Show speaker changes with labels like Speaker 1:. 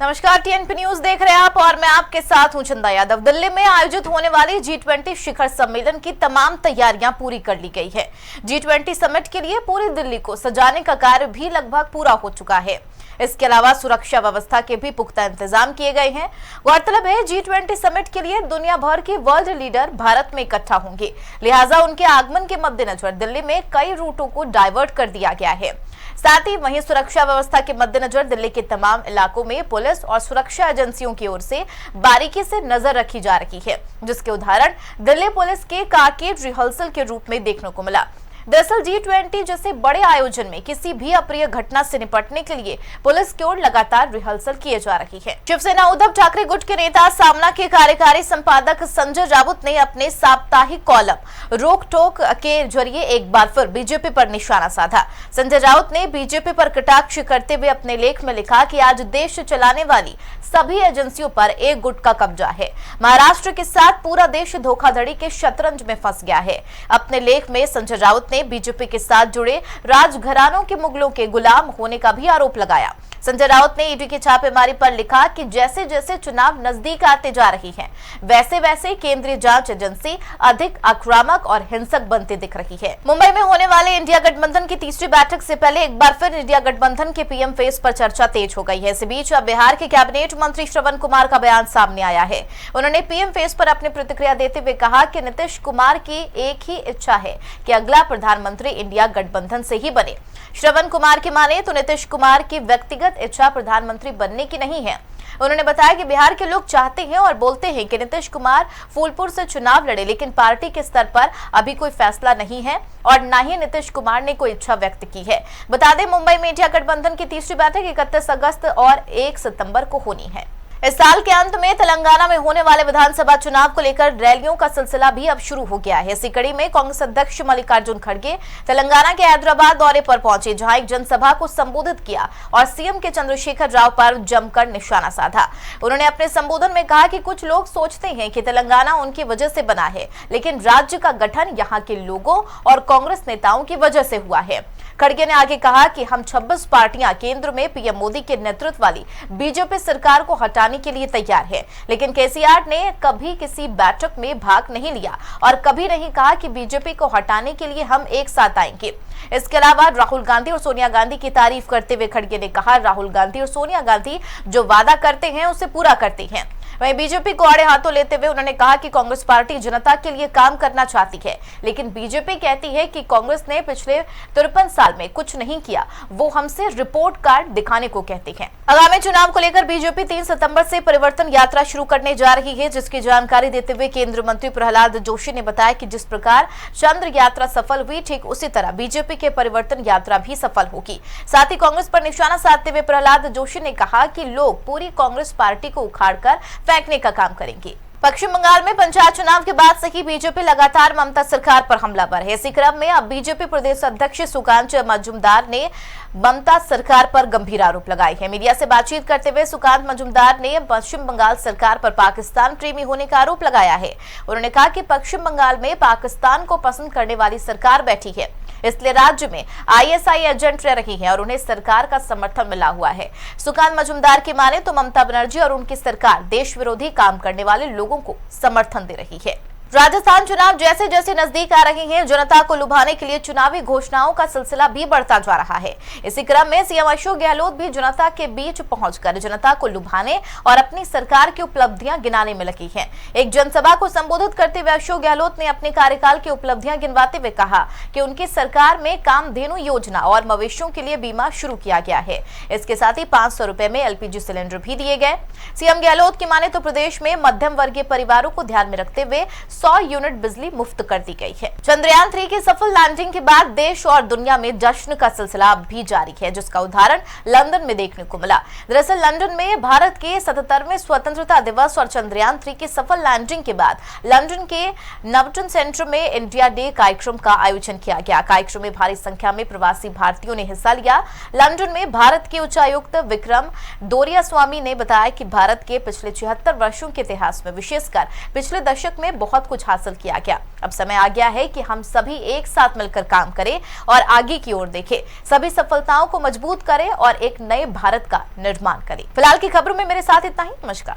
Speaker 1: नमस्कार, TNP news देख रहे हैं आप और मैं आपके साथ हूं चंदा यादव। दिल्ली में आयोजित होने वाली G20 शिखर सम्मेलन की तमाम तैयारियां पूरी कर ली गई है। G20 समिट के लिए पूरी दिल्ली को सजाने का कार्य भी लगभग पूरा हो चुका है। इसके अलावा सुरक्षा व्यवस्था के भी पुख्ता इंतजाम किए गए हैं। गौरतलब है G20 समिट के लिए दुनिया भर के वर्ल्ड लीडर भारत में इकट्ठा होंगे, लिहाजा उनके आगमन के मद्देनजर दिल्ली में कई रूटों को डाइवर्ट कर दिया गया है। साथ ही वहीं सुरक्षा व्यवस्था के मद्देनजर दिल्ली के तमाम इलाकों में पुलिस और सुरक्षा एजेंसियों की ओर से बारीकी से नजर रखी जा रही है, जिसके उदाहरण दिल्ली पुलिस के कारकेड रिहर्सल के रूप में देखने को मिला। दरअसल G20 जैसे बड़े आयोजन में किसी भी अप्रिय घटना से निपटने के लिए पुलिस की ओर लगातार रिहर्सल किए जा रही है। शिवसेना उद्धव ठाकरे गुट के नेता सामना के कार्यकारी संपादक संजय राउत ने अपने साप्ताहिक कॉलम रोक टोक के जरिए एक बार फिर बीजेपी पर निशाना साधा। संजय राउत ने बीजेपी पर कटाक्ष करते हुए अपने लेख में लिखा कि आज देश चलाने वाली सभी एजेंसियों पर एक गुट का कब्जा है। महाराष्ट्र के साथ पूरा देश धोखाधड़ी के शतरंज में फंस गया है। अपने लेख में संजय राउत ने बीजेपी के साथ जुड़े राजघरानों के मुगलों के गुलाम होने का भी आरोप लगाया। संजय राउत ने ईडी की छापेमारी पर लिखा कि जैसे जैसे चुनाव नजदीक आते जा रही हैं, वैसे वैसे केंद्रीय जांच एजेंसी अधिक आक्रामक और हिंसक बनती दिख रही है। मुंबई में होने वाले इंडिया गठबंधन की तीसरी बैठक से पहले एक बार फिर इंडिया गठबंधन के पीएम फेस पर चर्चा तेज हो गई है। इस बीच अब बिहार के कैबिनेट मंत्री श्रवण कुमार का बयान सामने आया है। उन्होंने पीएम फेस पर अपनी प्रतिक्रिया देते हुए कहा कि नीतीश कुमार की एक ही इच्छा है कि अगला प्रधानमंत्री इंडिया गठबंधन से ही बने। श्रवण कुमार की माने तो नीतीश कुमार की व्यक्तिगत इच्छा प्रधानमंत्री बनने की नहीं है। उन्होंने बताया कि बिहार के लोग चाहते हैं और बोलते हैं कि नीतीश कुमार फूलपुर से चुनाव लड़े, लेकिन पार्टी के स्तर पर अभी कोई फैसला नहीं है और न ही नीतीश कुमार ने कोई इच्छा व्यक्त की है। बता दें, मुंबई में इंडिया गठबंधन की तीसरी बैठक 31 अगस्त और 1 सितंबर को होनी है। इस साल के अंत में तेलंगाना में होने वाले विधानसभा चुनाव को लेकर रैलियों का सिलसिला भी अब शुरू हो गया है। इसी कड़ी में कांग्रेस अध्यक्ष मल्लिकार्जुन खड़गे तेलंगाना के हैदराबाद दौरे पर पहुंचे, जहां एक जनसभा को संबोधित किया और सीएम के चंद्रशेखर राव पर जमकर निशाना साधा। उन्होंने अपने संबोधन में कहा कि कुछ लोग सोचते हैं कि तेलंगाना उनकी वजह से बना है, लेकिन राज्य का गठन यहाँ के लोगों और कांग्रेस नेताओं की वजह से हुआ है। खड़गे ने आगे कहा कि हम 26 पार्टियां केंद्र में पीएम मोदी के नेतृत्व वाली बीजेपी सरकार को हटाने के लिए तैयार है, लेकिन केसीआर ने कभी किसी बैठक में भाग नहीं लिया और कभी नहीं कहा कि बीजेपी को हटाने के लिए हम एक साथ आएंगे। इसके अलावा राहुल गांधी और सोनिया गांधी की तारीफ करते हुए खड़गे ने कहा, राहुल गांधी और सोनिया गांधी जो वादा करते हैं उसे पूरा करते हैं। वहीं बीजेपी को आड़े हाथों लेते हुए उन्होंने कहा कि कांग्रेस पार्टी जनता के लिए काम करना चाहती है, लेकिन बीजेपी कहती है कि कांग्रेस ने पिछले 53 साल में कुछ नहीं किया, वो हमसे रिपोर्ट कार्ड दिखाने को कहती है। आगामी चुनाव को लेकर बीजेपी 3 सितंबर से परिवर्तन यात्रा शुरू करने जा रही है, जिसकी जानकारी देते हुए केंद्रीय मंत्री प्रहलाद जोशी ने बताया कि जिस प्रकार चंद्र यात्रा सफल हुई, ठीक उसी तरह बीजेपी के परिवर्तन यात्रा भी सफल होगी। साथ ही कांग्रेस पर निशाना साधते हुए प्रहलाद जोशी ने कहा कि लोग पूरी कांग्रेस पार्टी को उखाड़कर फेंकने का काम करेंगे। पश्चिम बंगाल में पंचायत चुनाव के बाद से ही बीजेपी लगातार ममता सरकार पर हमलावर है। इसी क्रम में अब बीजेपी प्रदेश अध्यक्ष सुकांत मजूमदार ने ममता सरकार पर गंभीर आरोप लगाए हैं। मीडिया से बातचीत करते हुए सुकांत मजूमदार ने पश्चिम बंगाल सरकार पर पाकिस्तान प्रेमी होने का आरोप लगाया है। उन्होंने कहा कि पश्चिम बंगाल में पाकिस्तान को पसंद करने वाली सरकार बैठी है, इसलिए राज्य में आईएसआई एजेंट रह रही हैं और उन्हें सरकार का समर्थन मिला हुआ है। सुकांत मजूमदार की माने तो ममता बनर्जी और उनकी सरकार देश विरोधी काम करने वाले लोगों को समर्थन दे रही है। राजस्थान चुनाव जैसे जैसे नजदीक आ रहे हैं, जनता को लुभाने के लिए चुनावी घोषणाओं का सिलसिला भी बढ़ता जा रहा है। इसी क्रम में सीएम अशोक गहलोत भी जनता के बीच पहुंचकर जनता को लुभाने और अपनी सरकार की उपलब्धियां गिनाने में लगी हैं। एक जनसभा को संबोधित करते हुए अशोक गहलोत ने अपने कार्यकाल की उपलब्धियां गिनवाते हुए कहा कि उनकी सरकार में कामधेनु योजना और मवेशियों के लिए बीमा शुरू किया गया है। इसके साथ ही 500 रुपए में एलपीजी सिलेंडर भी दिए गए। सीएम गहलोत की माने तो प्रदेश में मध्यम वर्गीय परिवारों को ध्यान में रखते हुए 100 यूनिट बिजली मुफ्त कर दी गई है। चंद्रयान 3 की सफल लैंडिंग के बाद देश और दुनिया में जश्न का सिलसिला भी जारी है, जिसका उदाहरण लंदन में देखने को मिला। दरअसल लंदन में भारत के 77वें स्वतंत्रता दिवस और चंद्रयान 3 की सफल लैंडिंग के बाद लंदन के नवटन सेंटर में इंडिया डे कार्यक्रम का आयोजन किया गया। कार्यक्रम में भारी संख्या में प्रवासी भारतीयों ने हिस्सा लिया। लंदन में भारत के उच्चायुक्त विक्रम दोरियास्वामी ने बताया कि भारत के पिछले 76 वर्षों के इतिहास में, विशेषकर पिछले दशक में बहुत कुछ हासिल किया गया। अब समय आ गया है कि हम सभी एक साथ मिलकर काम करें और आगे की ओर देखें, सभी सफलताओं को मजबूत करें और एक नए भारत का निर्माण करें। फिलहाल की खबरों में मेरे साथ इतना ही। नमस्कार।